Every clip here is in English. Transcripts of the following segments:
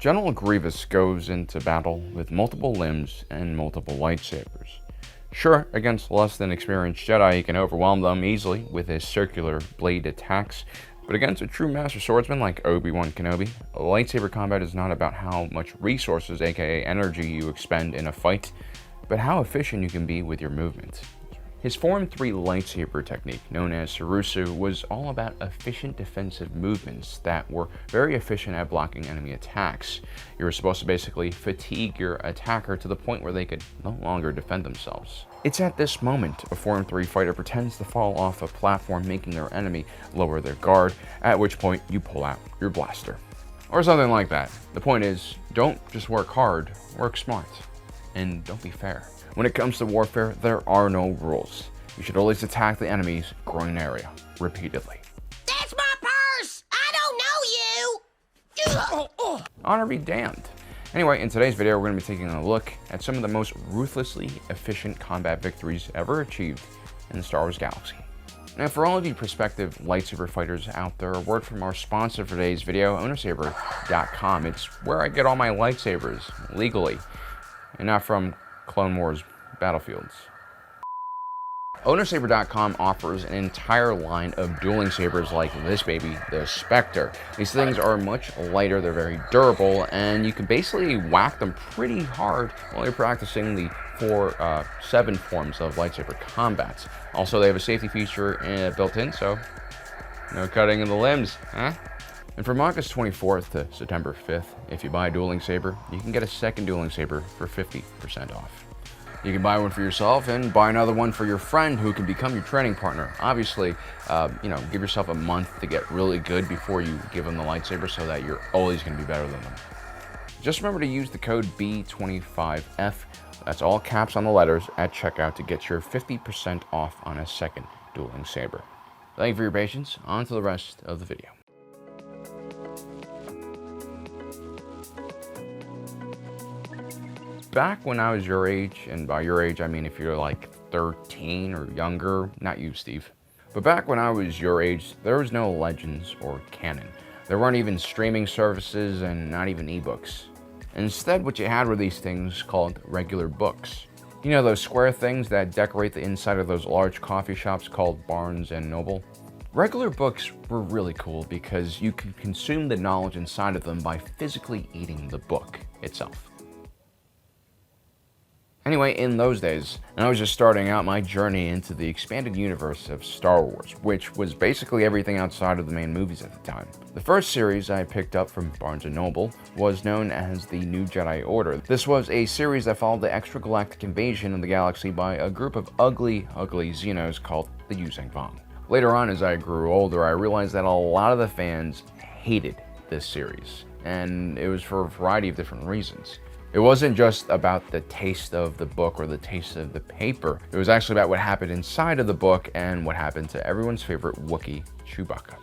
General Grievous goes into battle with multiple limbs and multiple lightsabers. Sure, against less than experienced Jedi, he can overwhelm them easily with his circular blade attacks, but against a true master swordsman like Obi-Wan Kenobi, lightsaber combat is not about how much resources, aka energy, you expend in a fight, but how efficient you can be with your movement. His Form 3 lightsaber technique, known as Sarusu, was all about efficient defensive movements that were very efficient at blocking enemy attacks. You were supposed to basically fatigue your attacker to the point where they could no longer defend themselves. It's at this moment a Form 3 fighter pretends to fall off a platform, making their enemy lower their guard, at which point you pull out your blaster. Or something like that. The point is, don't just work hard, work smart. And don't be fair. When it comes to warfare, there are no rules. You should always attack the enemy's groin area, repeatedly. That's my purse! I don't know you! Honor be damned. Anyway, in today's video, we're going to be taking a look at some of the most ruthlessly efficient combat victories ever achieved in the Star Wars galaxy. Now, for all of you prospective lightsaber fighters out there, a word from our sponsor for today's video, ownersaber.com. It's where I get all my lightsabers, legally, and not from Clone Wars battlefields. Ownersaber.com offers an entire line of dueling sabers like this baby, the Spectre. These things are much lighter, they're very durable, and you can basically whack them pretty hard while you're practicing the 7 forms of lightsaber combat. Also, they have a safety feature built in, so no cutting of the limbs, huh? And from August 24th to September 5th, if you buy a dueling saber, you can get a second dueling saber for 50% off. You can buy one for yourself and buy another one for your friend who can become your training partner. Obviously, give yourself a month to get really good before you give them the lightsaber so that you're always going to be better than them. Just remember to use the code B25F, that's all caps on the letters, at checkout to get your 50% off on a second dueling saber. Thank you for your patience. On to the rest of the video. Back when I was your age, and by your age I mean if you're like 13 or younger, not you, Steve. But back when I was your age, there was no Legends or canon. There weren't even streaming services and not even ebooks. Instead, what you had were these things called regular books. You know those square things that decorate the inside of those large coffee shops called Barnes and Noble? Regular books were really cool because you could consume the knowledge inside of them by physically eating the book itself. Anyway, in those days, I was just starting out my journey into the expanded universe of Star Wars, which was basically everything outside of the main movies at the time. The first series I picked up from Barnes & Noble was known as the New Jedi Order. This was a series that followed the extragalactic invasion of the galaxy by a group of ugly Xenos called the Yuuzhan Vong. Later on, as I grew older, I realized that a lot of the fans hated this series, and it was for a variety of different reasons. It wasn't just about the taste of the book or the taste of the paper. It was actually about what happened inside of the book and what happened to everyone's favorite Wookiee, Chewbacca.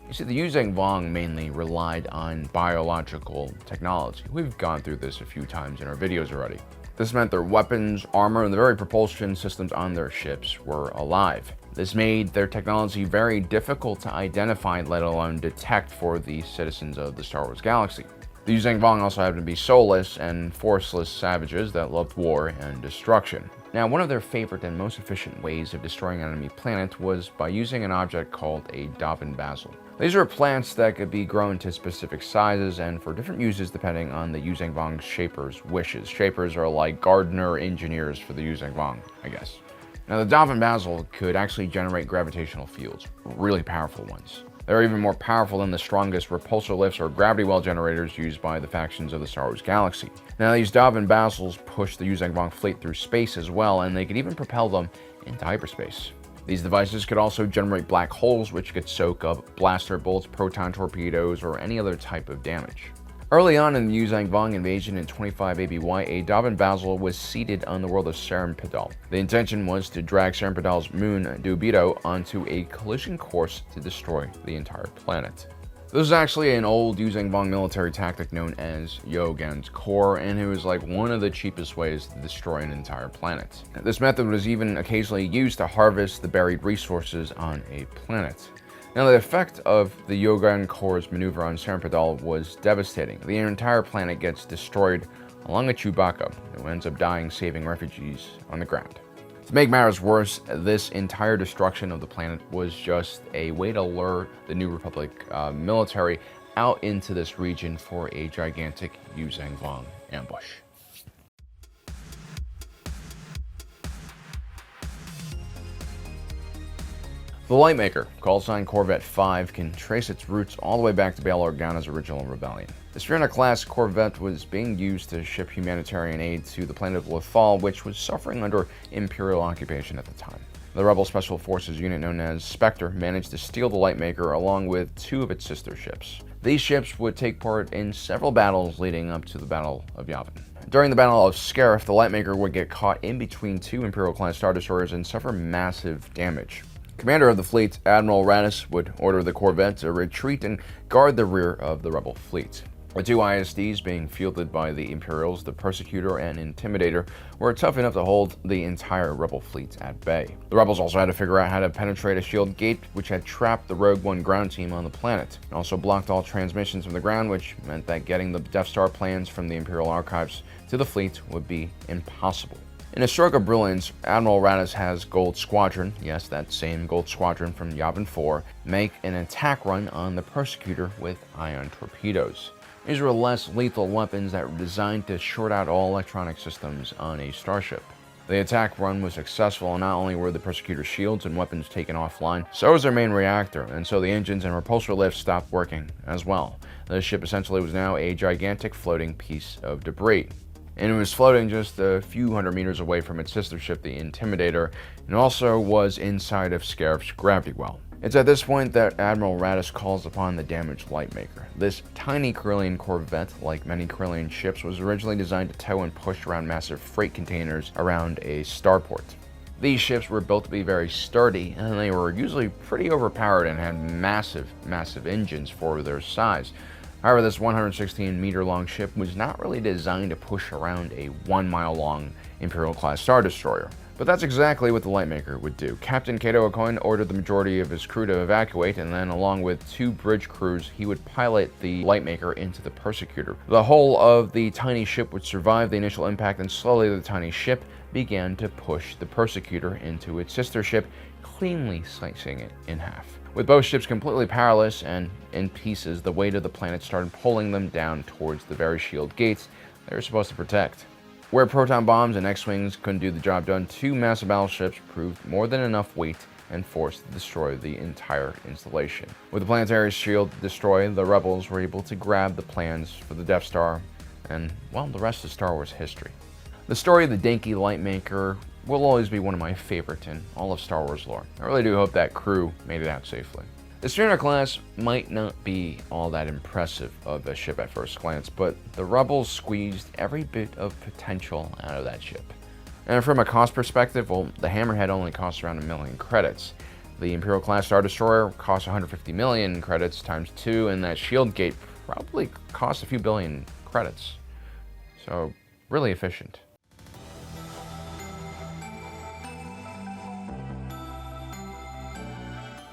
You see, the Yuuzhan Vong mainly relied on biological technology. We've gone through this a few times in our videos already. This meant their weapons, armor, and the very propulsion systems on their ships were alive. This made their technology very difficult to identify, let alone detect for the citizens of the Star Wars galaxy. The Yuuzhan Vong also happened to be soulless and forceless savages that loved war and destruction. Now, one of their favorite and most efficient ways of destroying an enemy planet was by using an object called a Davin Basil. These are plants that could be grown to specific sizes and for different uses depending on the Yuuzhan Vong's shaper's wishes. Shapers are like gardener engineers for the Yuuzhan Vong, I guess. Now, the Davin Basil could actually generate gravitational fields, really powerful ones. They're even more powerful than the strongest repulsor lifts or gravity well generators used by the factions of the Star Wars galaxy. Now, these Davin Basils push the Yuuzhan Vong fleet through space as well, and they could even propel them into hyperspace. These devices could also generate black holes, which could soak up blaster bolts, proton torpedoes, or any other type of damage. Early on in the Yuuzhan Vong invasion in 25 ABY, a Davin Basil was seeded on the world of Serampidal. The intention was to drag Serampidal's moon, Dubido, onto a collision course to destroy the entire planet. This is actually an old Yuuzhan Vong military tactic known as Yogan's Core, and it was like one of the cheapest ways to destroy an entire planet. This method was even occasionally used to harvest the buried resources on a planet. Now, the effect of the Yogan Corps' maneuver on Serapidal was devastating. The entire planet gets destroyed along with Chewbacca, who ends up dying saving refugees on the ground. To make matters worse, this entire destruction of the planet was just a way to lure the New Republic military out into this region for a gigantic Yuzhang Vong ambush. The Lightmaker, call sign Corvette 5, can trace its roots all the way back to Bail Organa's original rebellion. The Sphyrna-class Corvette was being used to ship humanitarian aid to the planet of Lothal, which was suffering under Imperial occupation at the time. The Rebel Special Forces unit known as Spectre managed to steal the Lightmaker along with 2 of its sister ships. These ships would take part in several battles leading up to the Battle of Yavin. During the Battle of Scarif, the Lightmaker would get caught in between 2 Imperial-class Star Destroyers and suffer massive damage. Commander of the fleet, Admiral Raddus, would order the Corvette to retreat and guard the rear of the Rebel fleet. The 2 ISDs being fielded by the Imperials, the Persecutor and Intimidator, were tough enough to hold the entire Rebel fleet at bay. The Rebels also had to figure out how to penetrate a shield gate which had trapped the Rogue One ground team on the planet, and also blocked all transmissions from the ground, which meant that getting the Death Star plans from the Imperial archives to the fleet would be impossible. In a stroke of brilliance, Admiral Raddus has Gold Squadron, yes, that same Gold Squadron from Yavin 4, make an attack run on the Persecutor with ion torpedoes. These were less lethal weapons that were designed to short out all electronic systems on a starship. The attack run was successful, and not only were the Persecutor shields and weapons taken offline, so was their main reactor, and so the engines and repulsor lifts stopped working as well. The ship essentially was now a gigantic floating piece of debris. And it was floating just a few hundred meters away from its sister ship, the Intimidator, and also was inside of Scarif's gravity well. It's at this point that Admiral Raddus calls upon the damaged Lightmaker. This tiny Corellian corvette, like many Corellian ships, was originally designed to tow and push around massive freight containers around a starport. These ships were built to be very sturdy, and they were usually pretty overpowered and had massive engines for their size. However, this 116-meter-long ship was not really designed to push around a 1-mile-long Imperial-class Star Destroyer. But that's exactly what the Lightmaker would do. Captain Cato Okoin ordered the majority of his crew to evacuate, and then along with 2 bridge crews, he would pilot the Lightmaker into the Persecutor. The hull of the tiny ship would survive the initial impact, and slowly the tiny ship began to push the Persecutor into its sister ship, cleanly slicing it in half. With both ships completely powerless and in pieces, the weight of the planet started pulling them down towards the very shield gates they were supposed to protect. Where proton bombs and X-Wings couldn't do the job done, 2 massive battleships proved more than enough weight and force to destroy the entire installation. With the planetary shield destroyed, the Rebels were able to grab the plans for the Death Star, and, well, the rest is Star Wars history. The story of the dinky Lightmaker will always be one of my favorite in all of Star Wars lore. I really do hope that crew made it out safely. The Sphyrna class might not be all that impressive of a ship at first glance, but the Rebels squeezed every bit of potential out of that ship. And from a cost perspective, well, the Hammerhead only costs around 1 million credits. The Imperial class Star Destroyer costs 150 million credits times 2, and that shield gate probably costs a few billion credits. So, really efficient.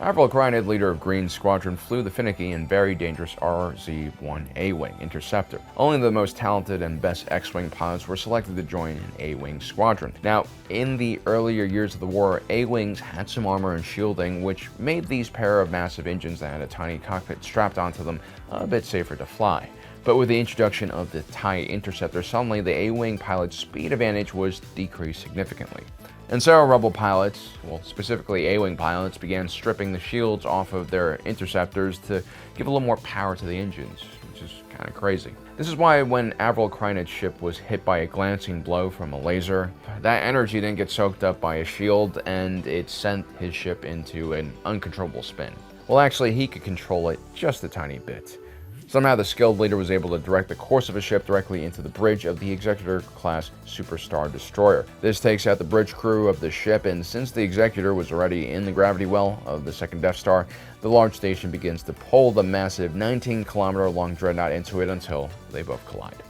Admiral Crynid, leader of Green Squadron, flew the finicky and very dangerous RZ-1 Awing Interceptor. Only the most talented and best X-Wing pilots were selected to join an A-Wing squadron. Now, in the earlier years of the war, A-Wings had some armor and shielding, which made these pair of massive engines that had a tiny cockpit strapped onto them a bit safer to fly. But with the introduction of the TIE Interceptor, suddenly the A-Wing pilot's speed advantage was decreased significantly. And so Rebel pilots, well, specifically A-Wing pilots, began stripping the shields off of their interceptors to give a little more power to the engines, which is kind of crazy. This is why when Admiral Crynid's ship was hit by a glancing blow from a laser, that energy didn't get soaked up by a shield, and it sent his ship into an uncontrollable spin. Well, actually, he could control it just a tiny bit. Somehow the skilled leader was able to direct the course of a ship directly into the bridge of the Executor-class Super Star Destroyer. This takes out the bridge crew of the ship, and since the Executor was already in the gravity well of the second Death Star, the large station begins to pull the massive 19-kilometer-long dreadnought into it until they both collide.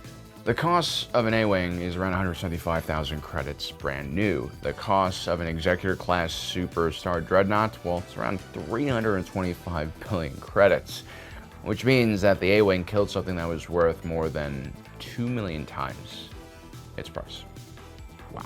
The cost of an A-Wing is around 175,000 credits brand new. The cost of an Executor class Superstar Dreadnought, well, it's around 325 billion credits, which means that the A-Wing killed something that was worth more than 2 million times its price. Wow.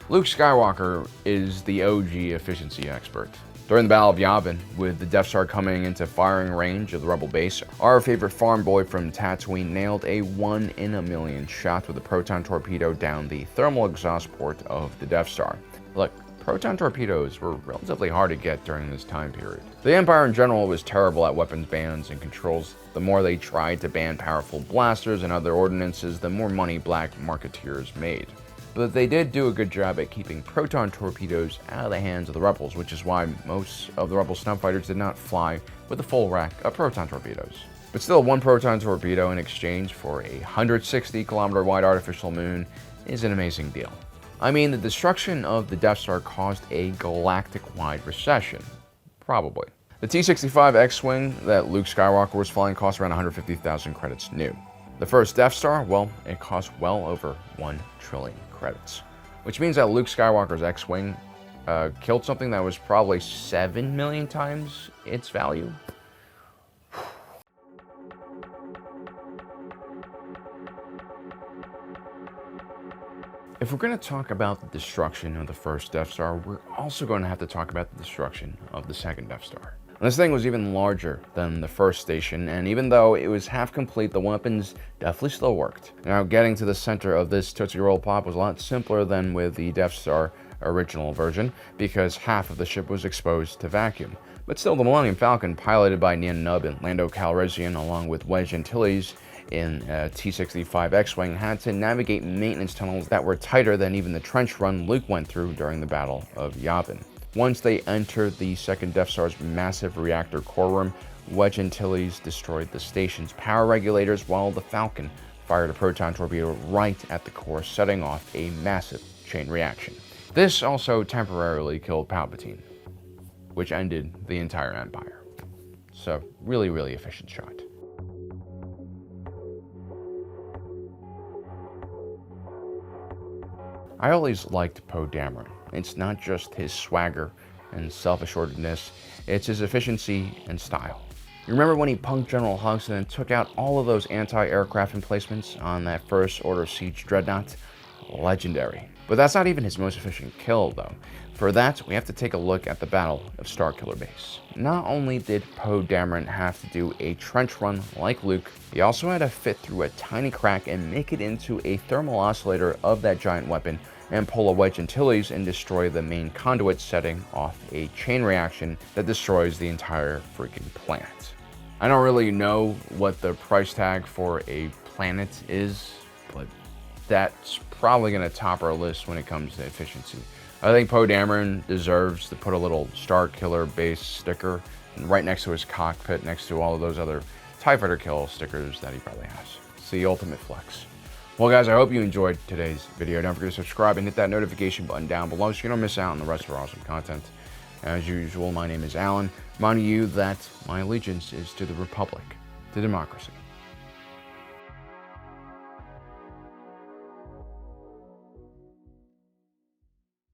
Luke Skywalker is the OG efficiency expert. During the Battle of Yavin, with the Death Star coming into firing range of the Rebel base, our favorite farm boy from Tatooine nailed a 1 in a million shot with a proton torpedo down the thermal exhaust port of the Death Star. Look, proton torpedoes were relatively hard to get during this time period. The Empire in general was terrible at weapons bans and controls. The more they tried to ban powerful blasters and other ordinances, the more money black marketeers made. But they did do a good job at keeping proton torpedoes out of the hands of the rebels, which is why most of the rebel snubfighters did not fly with a full rack of proton torpedoes. But still, one proton torpedo in exchange for a 160-kilometer wide artificial moon is an amazing deal. I mean, the destruction of the Death Star caused a galactic-wide recession. Probably. The T-65 X-Wing that Luke Skywalker was flying cost around 150,000 credits new. The first Death Star, well, it cost well over 1 trillion credits, which means that Luke Skywalker's X-Wing killed something that was probably 7 million times its value. If we're going to talk about the destruction of the first Death Star, we're also going to have to talk about the destruction of the second Death Star. And this thing was even larger than the first station, and even though it was half complete, the weapons definitely still worked. Now, getting to the center of this Tootsie Roll Pop was a lot simpler than with the Death Star original version, because half of the ship was exposed to vacuum. But still, the Millennium Falcon, piloted by Nien Nunb and Lando Calrissian, along with Wedge Antilles in T-65 X-Wing, had to navigate maintenance tunnels that were tighter than even the trench run Luke went through during the Battle of Yavin. Once they entered the second Death Star's massive reactor core room, Wedge Antilles destroyed the station's power regulators, while the Falcon fired a proton torpedo right at the core, setting off a massive chain reaction. This also temporarily killed Palpatine, which ended the entire Empire. So, really, really efficient shot. I always liked Poe Dameron. It's not just his swagger and self-assuredness, it's his efficiency and style. You remember when he punked General Hux and then took out all of those anti-aircraft emplacements on that First Order Siege Dreadnought? Legendary. But that's not even his most efficient kill, though. For that, we have to take a look at the Battle of Starkiller Base. Not only did Poe Dameron have to do a trench run like Luke, he also had to fit through a tiny crack and make it into a thermal oscillator of that giant weapon and pull a Wedge Antilles and destroy the main conduit, setting off a chain reaction that destroys the entire freaking planet. I don't really know what the price tag for a planet is, but that's probably going to top our list when it comes to efficiency. I think Poe Dameron deserves to put a little Starkiller Base sticker right next to his cockpit, next to all of those other TIE Fighter kill stickers that he probably has. It's the ultimate flex. Well, guys, I hope you enjoyed today's video. Don't forget to subscribe and hit that notification button down below so you don't miss out on the rest of our awesome content. As usual, my name is Alan, reminding you that my allegiance is to the Republic, to democracy,